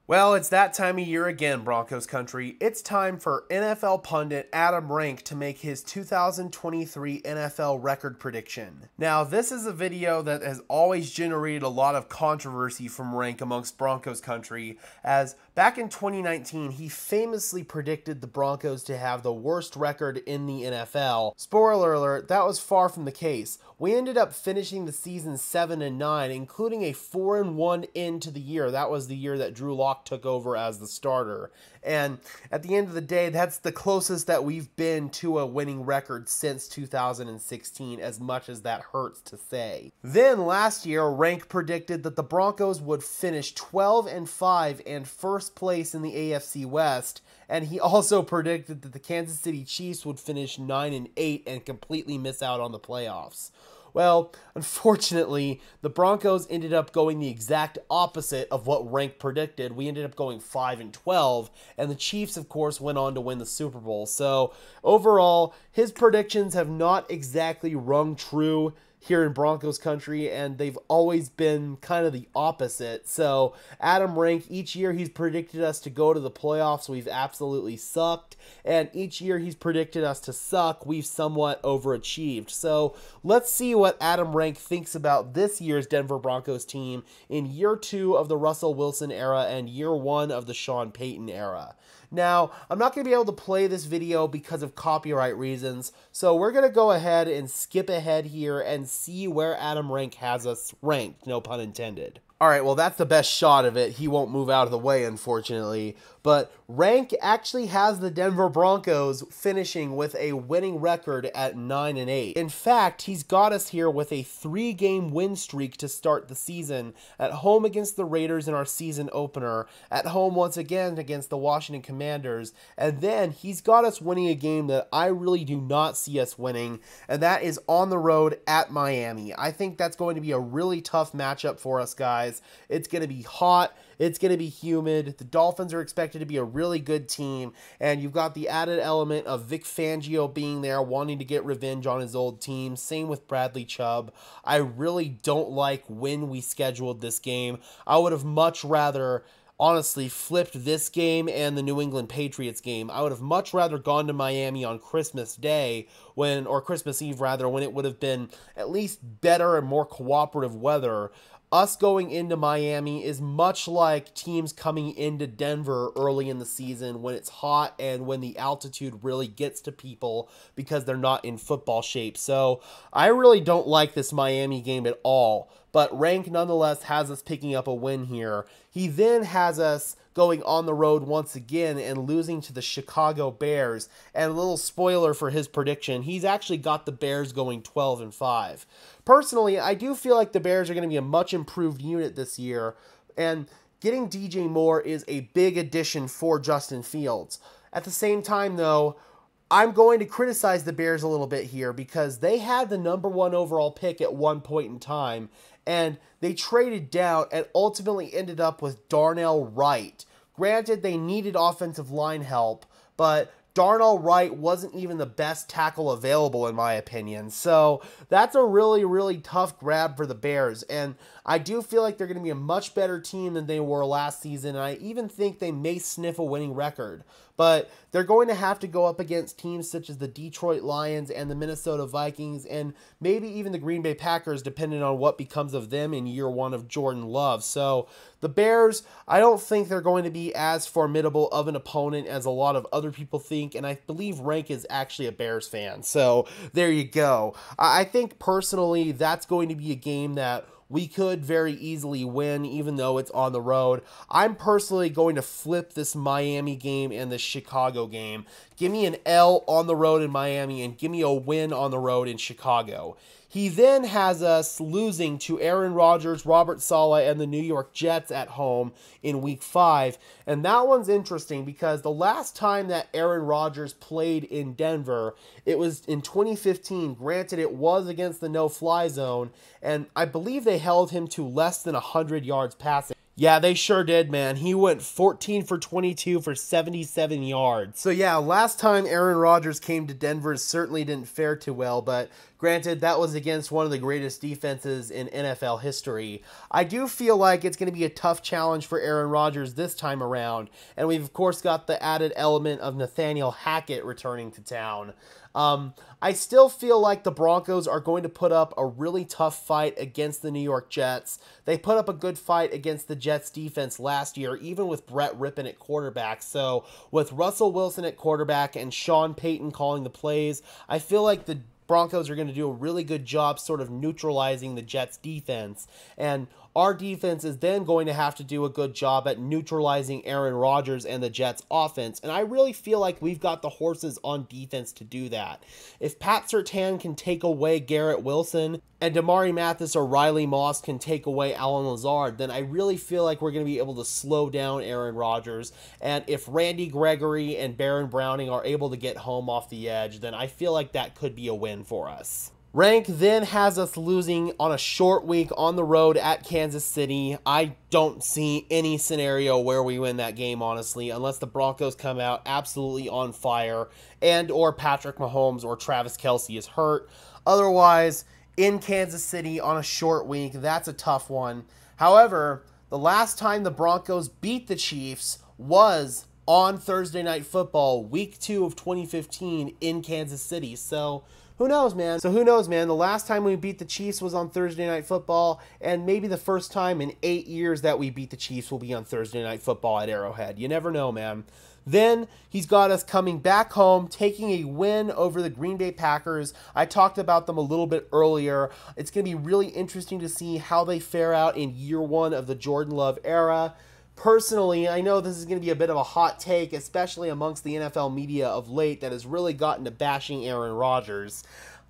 Well, it's that time of year again, Broncos country. It's time for NFL pundit Adam Rank to make his 2023 NFL record prediction. Now, this is a video that has always generated a lot of controversy from Rank amongst Broncos country, as back in 2019, he famously predicted the Broncos to have the worst record in the NFL. Spoiler alert, that was far from the case. We ended up finishing the season 7-9, including a 4-1 end to the year. That was the year that Drew Lock took over as the starter. And at the end of the day, that's the closest that we've been to a winning record since 2016, as much as that hurts to say. Then last year, Rank predicted that the Broncos would finish 12-5 and first place in the AFC West. And he also predicted that the Kansas City Chiefs would finish 9-8 and completely miss out on the playoffs. Well, unfortunately, the Broncos ended up going the exact opposite of what Rank predicted. We ended up going 5-12, and the Chiefs, of course, went on to win the Super Bowl. So, overall, his predictions have not exactly rung true here in Broncos country, and they've always been kind of the opposite. So Adam Rank, each year he's predicted us to go to the playoffs, we've absolutely sucked, and each year he's predicted us to suck, we've somewhat overachieved. So let's see what Adam Rank thinks about this year's Denver Broncos team in year 2 of the Russell Wilson era and year 1 of the Sean Payton era. Now, I'm not going to be able to play this video because of copyright reasons, so we're going to go ahead and skip ahead here and see where Adam Rank has us ranked, no pun intended. Alright, well that's the best shot of it. He won't move out of the way, unfortunately. But Rank actually has the Denver Broncos finishing with a winning record at 9-8. In fact, he's got us here with a 3-game win streak to start the season. At home against the Raiders in our season opener. At home once again against the Washington Commanders. And then he's got us winning a game that I really do not see us winning. And that is on the road at Miami. I think that's going to be a really tough matchup for us, guys. It's going to be hot. It's going to be humid. The Dolphins are expected to be a really good team. And you've got the added element of Vic Fangio being there, wanting to get revenge on his old team. Same with Bradley Chubb. I really don't like when we scheduled this game. I would have much rather, honestly, flipped this game and the New England Patriots game. I would have much rather gone to Miami on Christmas Day, or Christmas Eve rather, when it would have been at least better and more cooperative weather. Us going into Miami is much like teams coming into Denver early in the season when it's hot and when the altitude really gets to people because they're not in football shape. So I really don't like this Miami game at all. But Rank nonetheless has us picking up a win here. He then has us going on the road once again and losing to the Chicago Bears. And a little spoiler for his prediction, he's actually got the Bears going 12-5. Personally, I do feel like the Bears are going to be a much improved unit this year, and getting DJ Moore is a big addition for Justin Fields. At the same time, though, I'm going to criticize the Bears a little bit here because they had the #1 overall pick at one point in time, and they traded down and ultimately ended up with Darnell Wright. Granted, they needed offensive line help, but Darnell Wright wasn't even the best tackle available in my opinion. So that's a really, really tough grab for the Bears. And I do feel like they're going to be a much better team than they were last season. And I even think they may sniff a winning record. But they're going to have to go up against teams such as the Detroit Lions and the Minnesota Vikings and maybe even the Green Bay Packers, depending on what becomes of them in year 1 of Jordan Love. So the Bears, I don't think they're going to be as formidable of an opponent as a lot of other people think. And I believe Rank is actually a Bears fan. So there you go. I think personally that's going to be a game that we could very easily win, even though it's on the road. I'm personally going to flip this Miami game and the Chicago game. Give me an L on the road in Miami and give me a win on the road in Chicago. He then has us losing to Aaron Rodgers, Robert Saleh, and the New York Jets at home in Week 5. And that one's interesting because the last time that Aaron Rodgers played in Denver, it was in 2015. Granted, it was against the no-fly zone, and I believe they held him to less than 100 yards passing. Yeah, they sure did, man. He went 14 for 22 for 77 yards. So yeah, last time Aaron Rodgers came to Denver certainly didn't fare too well, but Granted, that was against one of the greatest defenses in NFL history. I do feel like it's going to be a tough challenge for Aaron Rodgers this time around, and we've, of course, got the added element of Nathaniel Hackett returning to town. I still feel like the Broncos are going to put up a really tough fight against the New York Jets. They put up a good fight against the Jets defense last year, even with Brett Rippon at quarterback. So with Russell Wilson at quarterback and Sean Payton calling the plays, I feel like the Broncos are going to do a really good job sort of neutralizing the Jets defense. And our defense is then going to have to do a good job at neutralizing Aaron Rodgers and the Jets offense. And I really feel like we've got the horses on defense to do that. If Pat Surtain can take away Garrett Wilson and Damari Mathis or Riley Moss can take away Allen Lazard, then I really feel like we're going to be able to slow down Aaron Rodgers. And if Randy Gregory and Baron Browning are able to get home off the edge, then I feel like that could be a win for us. Rank then has us losing on a short week on the road at Kansas City. I don't see any scenario where we win that game, honestly, unless the Broncos come out absolutely on fire and or Patrick Mahomes or Travis Kelce is hurt. Otherwise, in Kansas City on a short week, that's a tough one. However, the last time the Broncos beat the Chiefs was on Thursday Night Football, week 2 of 2015 in Kansas City. So who knows, man? The last time we beat the Chiefs was on Thursday Night Football, and maybe the first time in 8 years that we beat the Chiefs will be on Thursday Night Football at Arrowhead. You never know, man. Then he's got us coming back home, taking a win over the Green Bay Packers. I talked about them a little bit earlier. It's going to be really interesting to see how they fare out in year 1 of the Jordan Love era. Personally, I know this is going to be a bit of a hot take, especially amongst the NFL media of late that has really gotten to bashing Aaron Rodgers.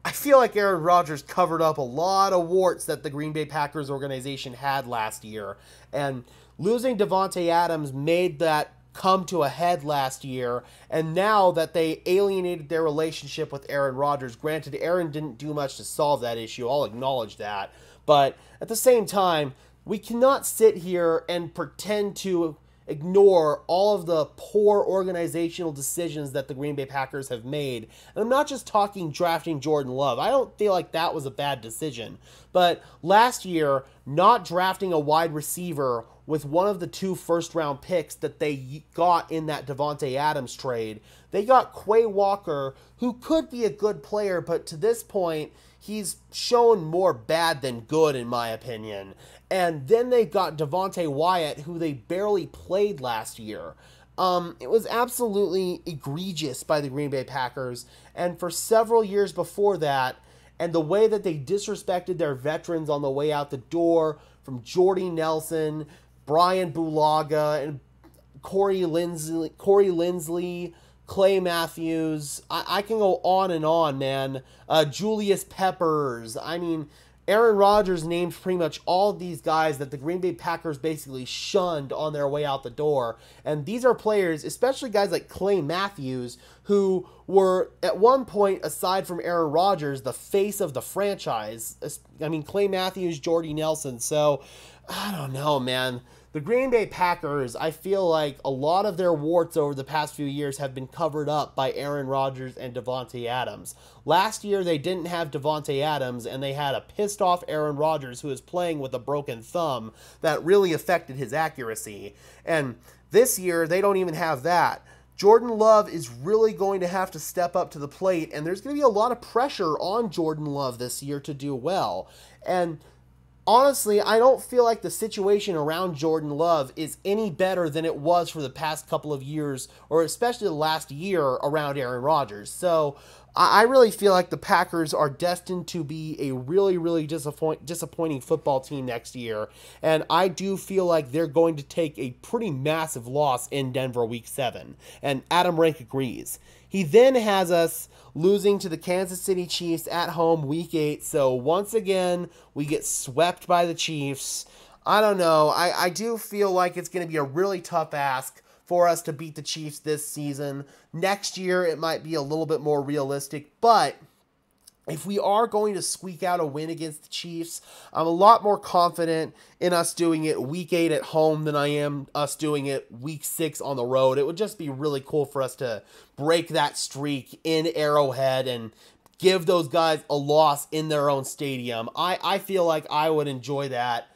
I feel like Aaron Rodgers covered up a lot of warts that the Green Bay Packers organization had last year. And losing Davante Adams made that come to a head last year. And now that they alienated their relationship with Aaron Rodgers, granted, Aaron didn't do much to solve that issue. I'll acknowledge that. But at the same time, we cannot sit here and pretend to ignore all of the poor organizational decisions that the Green Bay Packers have made. And I'm not just talking drafting Jordan Love. I don't feel like that was a bad decision. But last year, not drafting a wide receiver with one of the 2 first-round picks that they got in that Davante Adams trade, they got Quay Walker, who could be a good player, but to this point, he's shown more bad than good, in my opinion. And then they got Devontae Wyatt, who they barely played last year. It was absolutely egregious by the Green Bay Packers. And for several years before that, and the way that they disrespected their veterans on the way out the door, from Jordy Nelson, Brian Bulaga, and Corey Linsley, Clay Matthews. I can go on, man. Julius Peppers. I mean, Aaron Rodgers named pretty much all of these guys that the Green Bay Packers basically shunned on their way out the door. And these are players, especially guys like Clay Matthews, who were at one point, aside from Aaron Rodgers, the face of the franchise. I mean, Clay Matthews, Jordy Nelson. So, I don't know, man. The Green Bay Packers, I feel like a lot of their warts over the past few years have been covered up by Aaron Rodgers and Davante Adams. Last year, they didn't have Davante Adams, and they had a pissed-off Aaron Rodgers who was playing with a broken thumb that really affected his accuracy. And this year, they don't even have that. Jordan Love is really going to have to step up to the plate, and there's going to be a lot of pressure on Jordan Love this year to do well. And honestly, I don't feel like the situation around Jordan Love is any better than it was for the past couple of years, or especially the last year around Aaron Rodgers. So I really feel like the Packers are destined to be a really, really disappointing football team next year. And I do feel like they're going to take a pretty massive loss in Denver week 7. And Adam Rank agrees. He then has us losing to the Kansas City Chiefs at home week 8. So once again, we get swept by the Chiefs. I don't know. I do feel like it's going to be a really tough ask for us to beat the Chiefs this season. Next year, it might be a little bit more realistic, but if we are going to squeak out a win against the Chiefs, I'm a lot more confident in us doing it week 8 at home than I am us doing it week 6 on the road. It would just be really cool for us to break that streak in Arrowhead and give those guys a loss in their own stadium. I feel like I would enjoy that.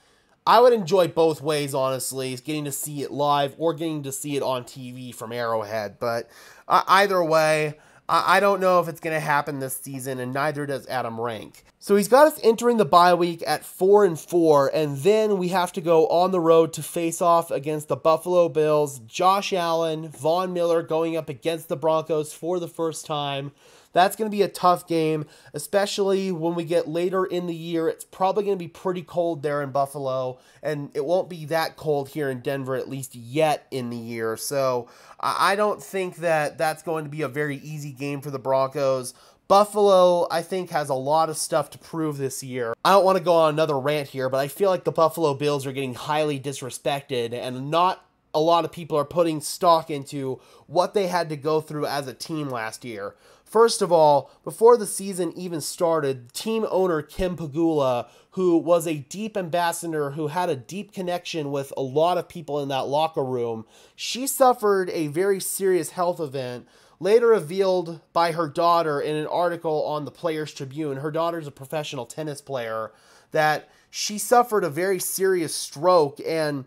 I would enjoy both ways, honestly, getting to see it live or getting to see it on TV from Arrowhead. But either way, I don't know if it's going to happen this season, and neither does Adam Rank. So he's got us entering the bye week at 4-4, and then we have to go on the road to face off against the Buffalo Bills. Josh Allen, Von Miller going up against the Broncos for the first time. That's going to be a tough game, especially when we get later in the year. It's probably going to be pretty cold there in Buffalo, and it won't be that cold here in Denver, at least yet in the year. So I don't think that that's going to be a very easy game for the Broncos. Buffalo, I think, has a lot of stuff to prove this year. I don't want to go on another rant here, but I feel like the Buffalo Bills are getting highly disrespected, and not a lot of people are putting stock into what they had to go through as a team last year. First of all, before the season even started, team owner Kim Pegula, who was a deep ambassador who had a deep connection with a lot of people in that locker room, she suffered a very serious health event, later revealed by her daughter in an article on the Players Tribune. Her daughter's a professional tennis player, that she suffered a very serious stroke and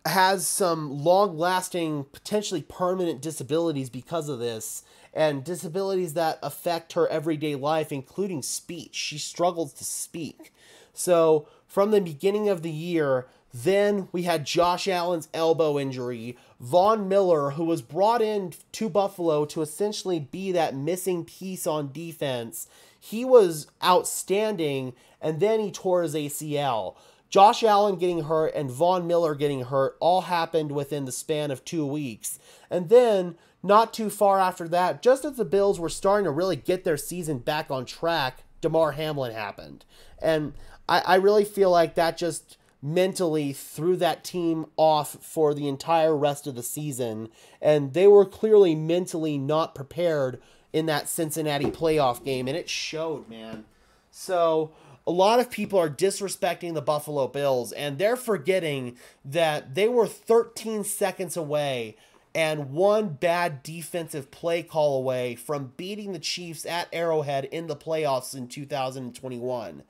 has some long-lasting, potentially permanent disabilities because of this, and disabilities that affect her everyday life, including speech. She struggles to speak. So from the beginning of the year, then we had Josh Allen's elbow injury, Von Miller, who was brought in to Buffalo to essentially be that missing piece on defense. He was outstanding, and then he tore his ACL. Josh Allen getting hurt and Von Miller getting hurt all happened within the span of 2 weeks. And then, not too far after that, just as the Bills were starting to really get their season back on track, Damar Hamlin happened. And I really feel like that just mentally threw that team off for the entire rest of the season. And they were clearly mentally not prepared in that Cincinnati playoff game. And it showed, man. So a lot of people are disrespecting the Buffalo Bills, and they're forgetting that they were 13 seconds away and one bad defensive play call away from beating the Chiefs at Arrowhead in the playoffs in 2021.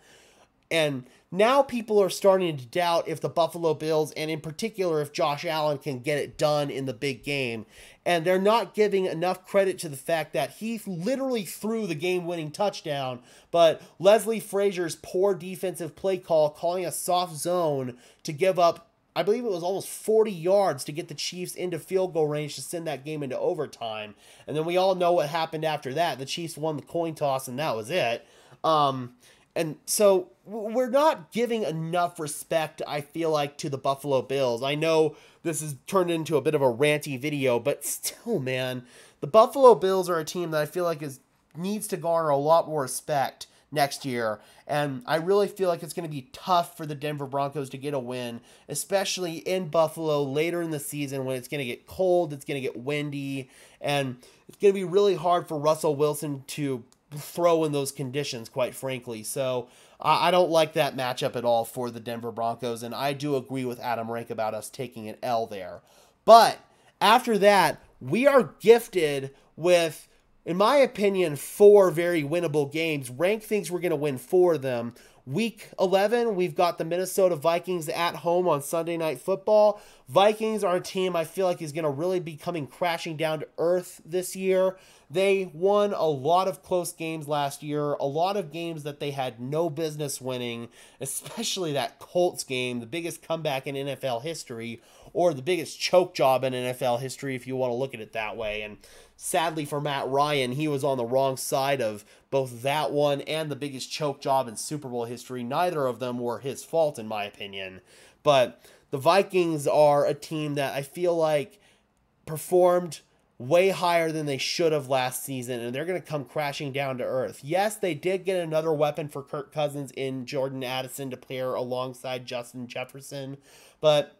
And now people are starting to doubt if the Buffalo Bills, and in particular if Josh Allen, can get it done in the big game. And they're not giving enough credit to the fact that he literally threw the game-winning touchdown, but Leslie Frazier's poor defensive play call, calling a soft zone to give up, I believe it was almost 40 yards to get the Chiefs into field goal range to send that game into overtime. And then we all know what happened after that. The Chiefs won the coin toss, and that was it. And so we're not giving enough respect, I feel like, to the Buffalo Bills. I know this has turned into a bit of a ranty video, but still, man, the Buffalo Bills are a team that I feel like needs to garner a lot more respect next year. And I really feel like it's going to be tough for the Denver Broncos to get a win, especially in Buffalo later in the season when it's going to get cold, it's going to get windy, and it's going to be really hard for Russell Wilson to throw in those conditions, quite frankly. So I don't like that matchup at all for the Denver Broncos, and I do agree with Adam Rank about us taking an L there. But after that, we are gifted with, in my opinion, 4 very winnable games. Rank thinks we're going to win 4 of them. Week 11, we've got the Minnesota Vikings at home on Sunday Night Football. Vikings are a team I feel like is going to really be coming crashing down to earth this year. They won a lot of close games last year, a lot of games that they had no business winning, especially that Colts game, the biggest comeback in NFL history, or the biggest choke job in NFL history if you want to look at it that way. And sadly for Matt Ryan, he was on the wrong side of both that one and the biggest choke job in Super Bowl history. Neither of them were his fault, in my opinion. But the Vikings are a team that I feel like performed way higher than they should have last season, and they're going to come crashing down to earth. Yes, they did get another weapon for Kirk Cousins in Jordan Addison to pair alongside Justin Jefferson, but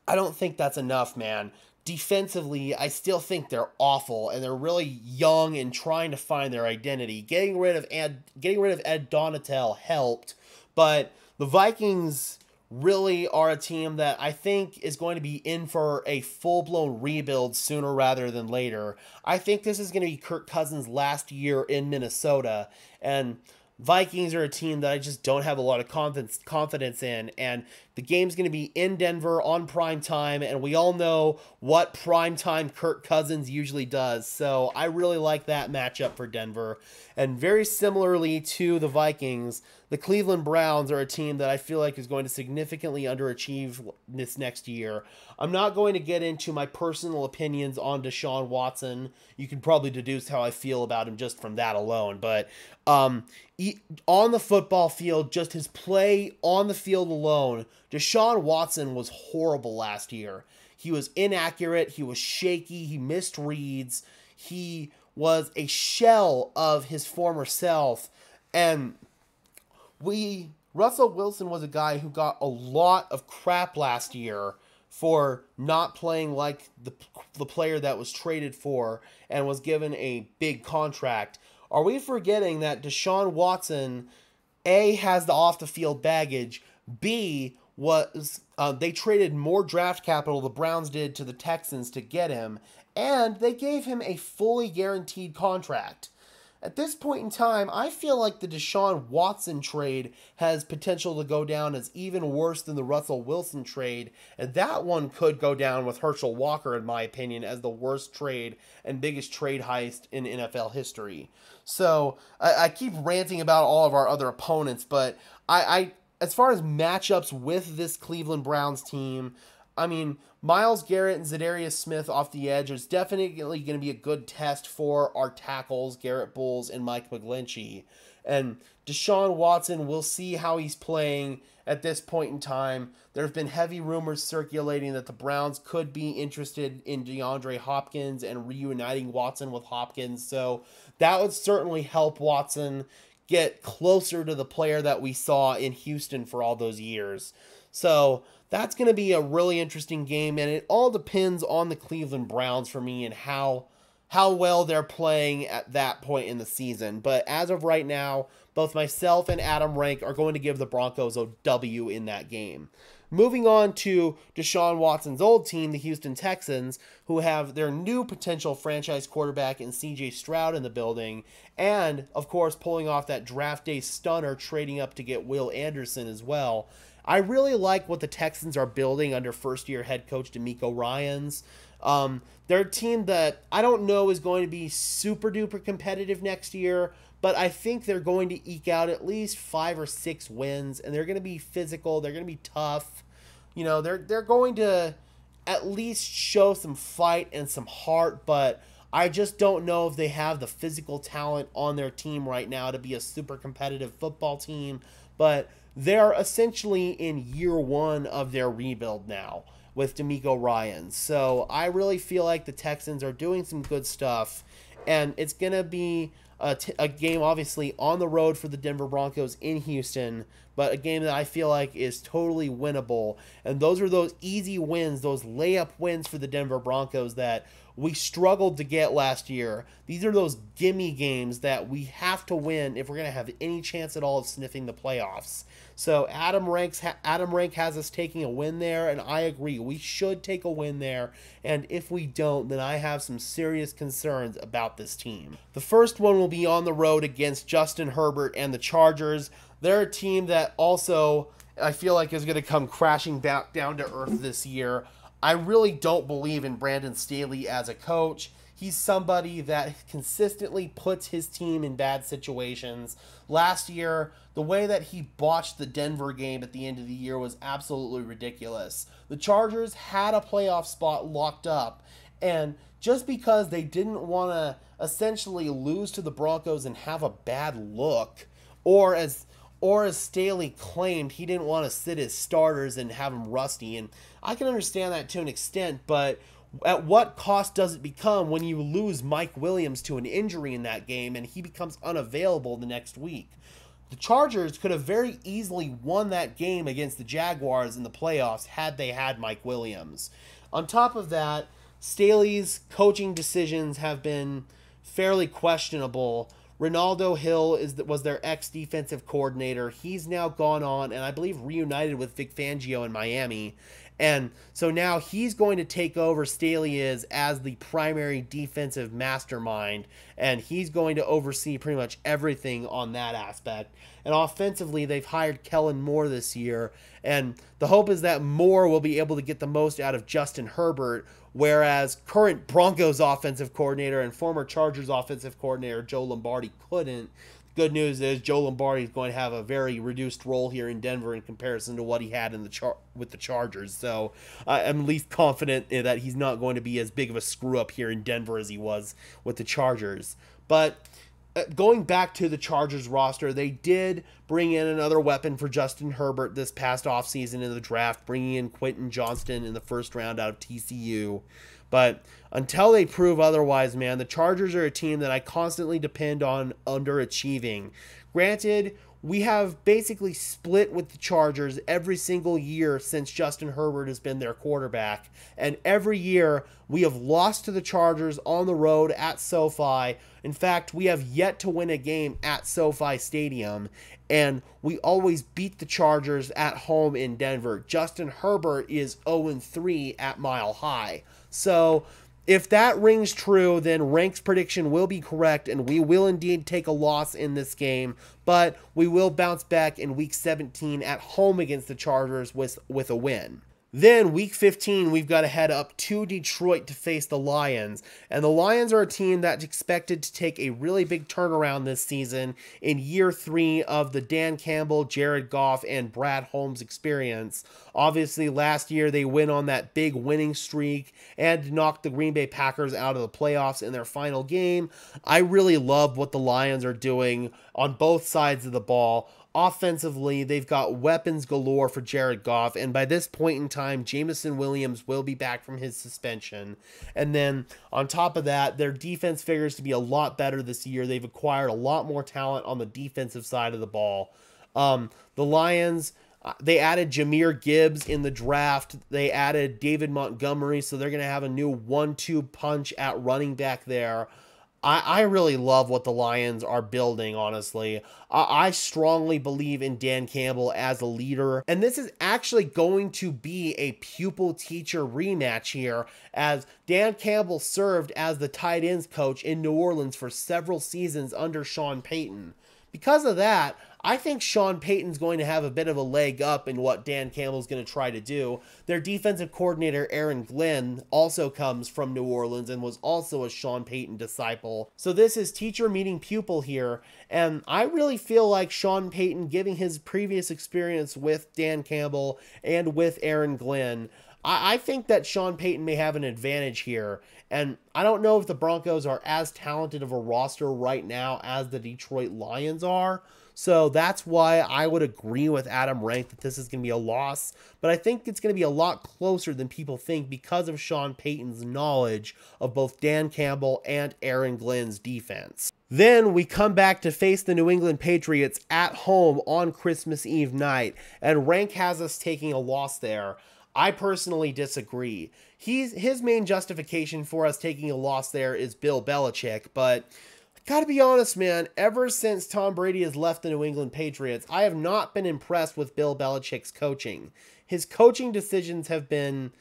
I don't think that's enough, man. Defensively, I still think they're awful, and they're really young and trying to find their identity. Getting rid of Ed Donatel helped, but the Vikings really are a team that I think is going to be in for a full-blown rebuild sooner rather than later. I think this is going to be Kirk Cousins' last year in Minnesota, and Vikings are a team that I just don't have a lot of confidence in, and the game's going to be in Denver on prime time, and we all know what prime time Kirk Cousins usually does, so I really like that matchup for Denver. And very similarly to the Vikings, the Cleveland Browns are a team that I feel like is going to significantly underachieve this next year. I'm not going to get into my personal opinions on Deshaun Watson. You can probably deduce how I feel about him just from that alone, but on the football field, just his play on the field alone, Deshaun Watson was horrible last year. He was inaccurate, he was shaky, he missed reads, he was a shell of his former self, and Russell Wilson was a guy who got a lot of crap last year for not playing like the player that was traded for and was given a big contract. Are we forgetting that Deshaun Watson, A, has the off-the-field baggage, B, they traded more draft capital, the Browns did, to the Texans to get him, and they gave him a fully guaranteed contract. At this point in time, I feel like the Deshaun Watson trade has potential to go down as even worse than the Russell Wilson trade, and that one could go down with Herschel Walker, in my opinion, as the worst trade and biggest trade heist in NFL history. So, I keep ranting about all of our other opponents, but I as far as matchups with this Cleveland Browns team, I mean, Myles Garrett and Zadarius Smith off the edge is definitely going to be a good test for our tackles, Garrett Bowles and Mike McGlinchey. And Deshaun Watson, we'll see how he's playing at this point in time. There have been heavy rumors circulating that the Browns could be interested in DeAndre Hopkins and reuniting Watson with Hopkins. So that would certainly help Watson get closer to the player that we saw in Houston for all those years. So that's going to be a really interesting game, and it all depends on the Cleveland Browns for me and how well they're playing at that point in the season. But as of right now, both myself and Adam Rank are going to give the Broncos a W in that game. Moving on to Deshaun Watson's old team, the Houston Texans, who have their new potential franchise quarterback in C.J. Stroud in the building, and, of course, pulling off that draft day stunner, trading up to get Will Anderson as well. I really like what the Texans are building under first-year head coach DeMeco Ryans. They're a team that I don't know is going to be super-duper competitive next year, but I think they're going to eke out at least 5 or 6 wins, and they're going to be physical, they're going to be tough. You know, they're going to at least show some fight and some heart, but I just don't know if they have the physical talent on their team right now to be a super competitive football team, but they're essentially in year one of their rebuild now with DeMeco Ryans. So I really feel like the Texans are doing some good stuff, and it's going to be a game obviously on the road for the Denver Broncos in Houston, but a game that I feel like is totally winnable. And those are those easy wins, those layup wins for the Denver Broncos that we struggled to get last year. These are those gimme games that we have to win if we're going to have any chance at all of sniffing the playoffs. So Adam Rank has us taking a win there, and I agree. We should take a win there, and if we don't, then I have some serious concerns about this team. The first one will be on the road against Justin Herbert and the Chargers. They're a team that also I feel like is going to come crashing back down to earth this year. I really don't believe in Brandon Staley as a coach. He's somebody that consistently puts his team in bad situations. Last year, the way that he botched the Denver game at the end of the year was absolutely ridiculous. The Chargers had a playoff spot locked up, and just because they didn't want to essentially lose to the Broncos and have a bad look, or as Staley claimed, he didn't want to sit his starters and have them rusty, and I can understand that to an extent, but at what cost does it become when you lose Mike Williams to an injury in that game and he becomes unavailable the next week? The Chargers could have very easily won that game against the Jaguars in the playoffs had they had Mike Williams. On top of that, Staley's coaching decisions have been fairly questionable. Ronaldo Hill was their ex-defensive coordinator. He's now gone on and I believe reunited with Vic Fangio in Miami. And so now he's going to take over, Staley is, as the primary defensive mastermind, and he's going to oversee pretty much everything on that aspect. And offensively, they've hired Kellen Moore this year, and the hope is that Moore will be able to get the most out of Justin Herbert, whereas current Broncos offensive coordinator and former Chargers offensive coordinator Joe Lombardi couldn't. Good news is Joe Lombardi is going to have a very reduced role here in Denver in comparison to what he had in with the Chargers. So I'm at least confident that he's not going to be as big of a screw up here in Denver as he was with the Chargers. But going back to the Chargers roster, they did bring in another weapon for Justin Herbert this past offseason in the draft, bringing in Quentin Johnston in the first round out of TCU. But until they prove otherwise, man, the Chargers are a team that I constantly depend on underachieving. Granted, we have basically split with the Chargers every single year since Justin Herbert has been their quarterback. And every year we have lost to the Chargers on the road at SoFi. In fact, we have yet to win a game at SoFi Stadium. And we always beat the Chargers at home in Denver. Justin Herbert is 0-3 at Mile High. So if that rings true, then Rank's prediction will be correct, and we will indeed take a loss in this game, but we will bounce back in Week 17 at home against the Chargers with a win. Then, Week 15, we've got to head up to Detroit to face the Lions. And the Lions are a team that's expected to take a really big turnaround this season in year 3 of the Dan Campbell, Jared Goff, and Brad Holmes experience. Obviously, last year they went on that big winning streak and knocked the Green Bay Packers out of the playoffs in their final game. I really love what the Lions are doing on both sides of the ball. Offensively, they've got weapons galore for Jared Goff, and by this point in time, Jameson Williams will be back from his suspension. And then, on top of that, their defense figures to be a lot better this year. They've acquired a lot more talent on the defensive side of the ball. The Lions, they added Jahmyr Gibbs in the draft. They added David Montgomery, so they're going to have a new 1-2 punch at running back there. I really love what the Lions are building, honestly. I strongly believe in Dan Campbell as a leader. And this is actually going to be a pupil-teacher rematch here, as Dan Campbell served as the tight ends coach in New Orleans for several seasons under Sean Payton. Because of that, I think Sean Payton's going to have a bit of a leg up in what Dan Campbell's going to try to do. Their defensive coordinator, Aaron Glenn, also comes from New Orleans and was also a Sean Payton disciple. So this is teacher meeting pupil here, and I really feel like Sean Payton, giving his previous experience with Dan Campbell and with Aaron Glenn, I think that Sean Payton may have an advantage here. And I don't know if the Broncos are as talented of a roster right now as the Detroit Lions are. So that's why I would agree with Adam Rank that this is going to be a loss. But I think it's going to be a lot closer than people think because of Sean Payton's knowledge of both Dan Campbell and Aaron Glenn's defense. Then we come back to face the New England Patriots at home on Christmas Eve night. And Rank has us taking a loss there. I personally disagree. His main justification for us taking a loss there is Bill Belichick, but gotta be honest, man, ever since Tom Brady has left the New England Patriots, I have not been impressed with Bill Belichick's coaching. His coaching decisions have been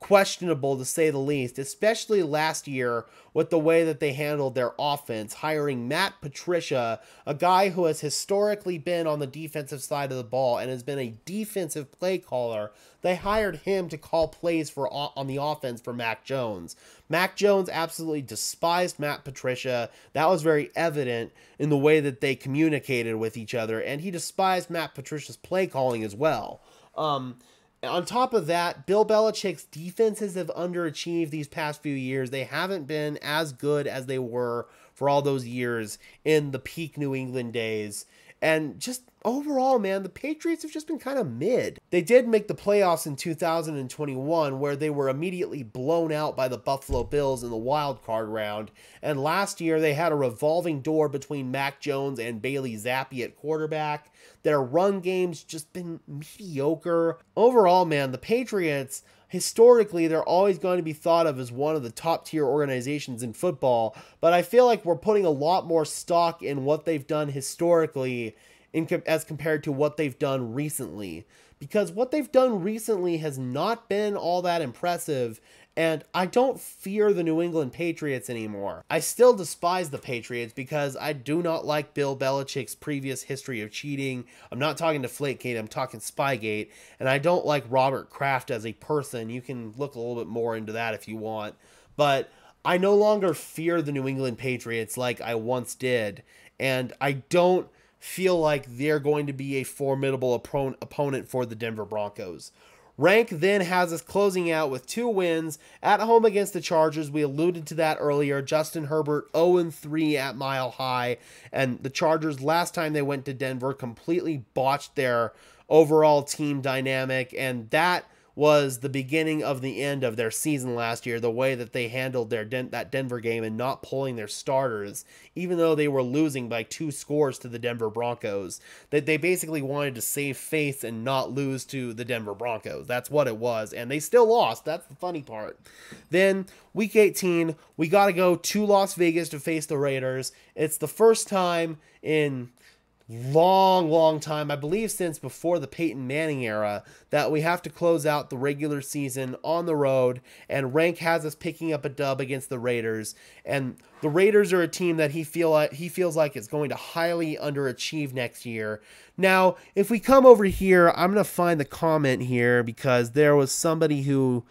questionable, to say the least, especially last year with the way that they handled their offense, hiring Matt Patricia, a guy who has historically been on the defensive side of the ball and has been a defensive play caller. They hired him to call plays on the offense for Mac Jones. Mac Jones absolutely despised Matt Patricia. That was very evident in the way that they communicated with each other, and he despised Matt Patricia's play calling as well. On top of that, Bill Belichick's defenses have underachieved these past few years. They haven't been as good as they were for all those years in the peak New England days. And just overall, man, the Patriots have just been kind of mid. They did make the playoffs in 2021, where they were immediately blown out by the Buffalo Bills in the wild card round. And last year, they had a revolving door between Mac Jones and Bailey Zappi at quarterback. Their run game's just been mediocre. Overall, man, the Patriots, historically, they're always going to be thought of as one of the top tier organizations in football, but I feel like we're putting a lot more stock in what they've done historically as compared to what they've done recently. Because what they've done recently has not been all that impressive, and I don't fear the New England Patriots anymore. I still despise the Patriots because I do not like Bill Belichick's previous history of cheating. I'm not talking Deflategate, I'm talking Spygate, and I don't like Robert Kraft as a person. You can look a little bit more into that if you want, but I no longer fear the New England Patriots like I once did, and I don't feel like they're going to be a formidable opponent for the Denver Broncos. Rank then has us closing out with 2 wins at home against the Chargers. We alluded to that earlier. Justin Herbert 0-3 at Mile High, and the Chargers, last time they went to Denver, completely botched their overall team dynamic, and that was the beginning of the end of their season last year, the way that they handled that Denver game and not pulling their starters, even though they were losing by 2 scores to the Denver Broncos. That they basically wanted to save face and not lose to the Denver Broncos. That's what it was, and they still lost. That's the funny part. Then, Week 18, we got to go to Las Vegas to face the Raiders. It's the first time in long time, I believe since before the Peyton Manning era, that we have to close out the regular season on the road, and Rank has us picking up a dub against the Raiders. And the Raiders are a team that he feels like is going to highly underachieve next year. Now, if we come over here, I'm going to find the comment here because there was somebody who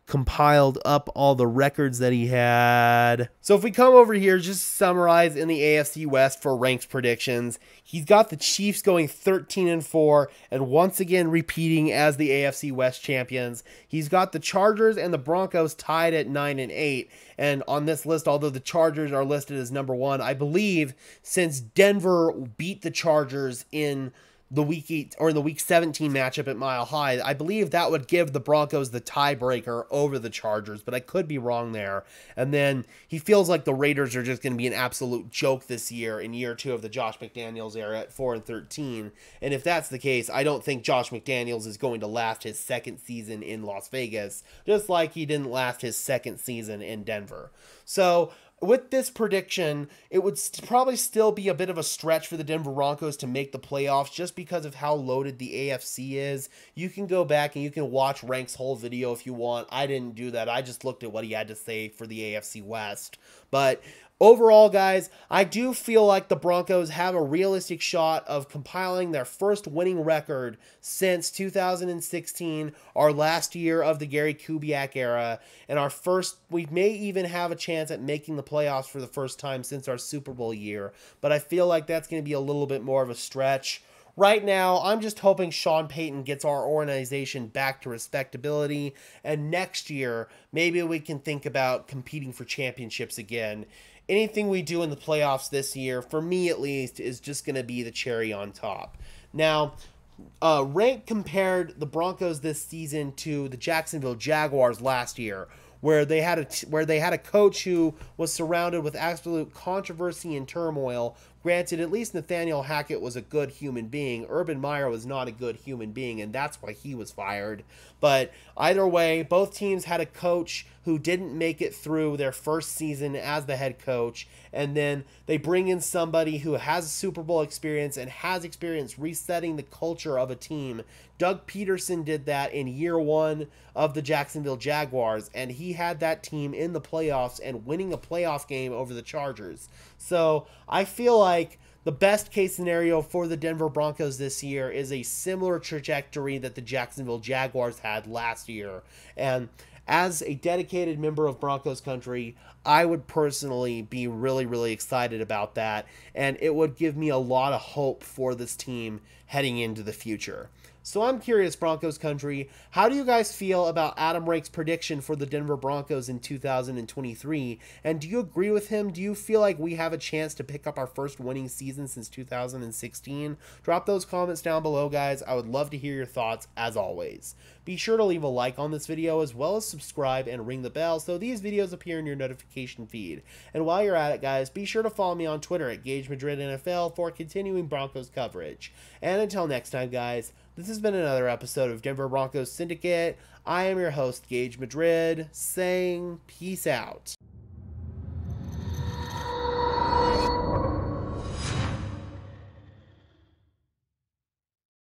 compiled up all the records that he had. So if we come over here, just summarize in the AFC West for Rank's predictions. He's got the Chiefs going 13-4 and once again repeating as the AFC West champions. He's got the Chargers and the Broncos tied at 9-8. And on this list, although the Chargers are listed as number 1, I believe since Denver beat the Chargers in the week 17 matchup at Mile High, I believe that would give the Broncos the tiebreaker over the Chargers, but I could be wrong there. And then he feels like the Raiders are just going to be an absolute joke this year in year 2 of the Josh McDaniels era at 4-13. And if that's the case, I don't think Josh McDaniels is going to last his second season in Las Vegas, just like he didn't last his second season in Denver. So with this prediction, it would probably still be a bit of a stretch for the Denver Broncos to make the playoffs just because of how loaded the AFC is. You can go back and you can watch Rank's whole video if you want. I didn't do that. I just looked at what he had to say for the AFC West. But overall, guys, I do feel like the Broncos have a realistic shot of compiling their first winning record since 2016, our last year of the Gary Kubiak era, and we may even have a chance at making the playoffs for the first time since our Super Bowl year, but I feel like that's going to be a little bit more of a stretch. Right now, I'm just hoping Sean Payton gets our organization back to respectability, and next year, maybe we can think about competing for championships again. Anything we do in the playoffs this year, for me at least, is just going to be the cherry on top. Now, Rank compared the Broncos this season to the Jacksonville Jaguars last year, where they had a coach who was surrounded with absolute controversy and turmoil. Granted, at least Nathaniel Hackett was a good human being. Urban Meyer was not a good human being, and that's why he was fired. But either way, both teams had a coach who didn't make it through their first season as the head coach, and then they bring in somebody who has a Super Bowl experience and has experience resetting the culture of a team. Doug Peterson did that in year 1 of the Jacksonville Jaguars, and he had that team in the playoffs and winning a playoff game over the Chargers. So I feel like the best case scenario for the Denver Broncos this year is a similar trajectory that the Jacksonville Jaguars had last year. And as a dedicated member of Broncos country, I would personally be really excited about that, and it would give me a lot of hope for this team heading into the future. So I'm curious, Broncos country, how do you guys feel about Adam Rank's prediction for the Denver Broncos in 2023? And do you agree with him? Do you feel like we have a chance to pick up our first winning season since 2016? Drop those comments down below, guys. I would love to hear your thoughts, as always. Be sure to leave a like on this video, as well as subscribe and ring the bell so these videos appear in your notification feed. And while you're at it, guys, be sure to follow me on Twitter at GageMadridNFL for continuing Broncos coverage. And until next time, guys, This has been another episode of Denver Broncos Syndicate. I am your host, Gage Madrid, saying peace out.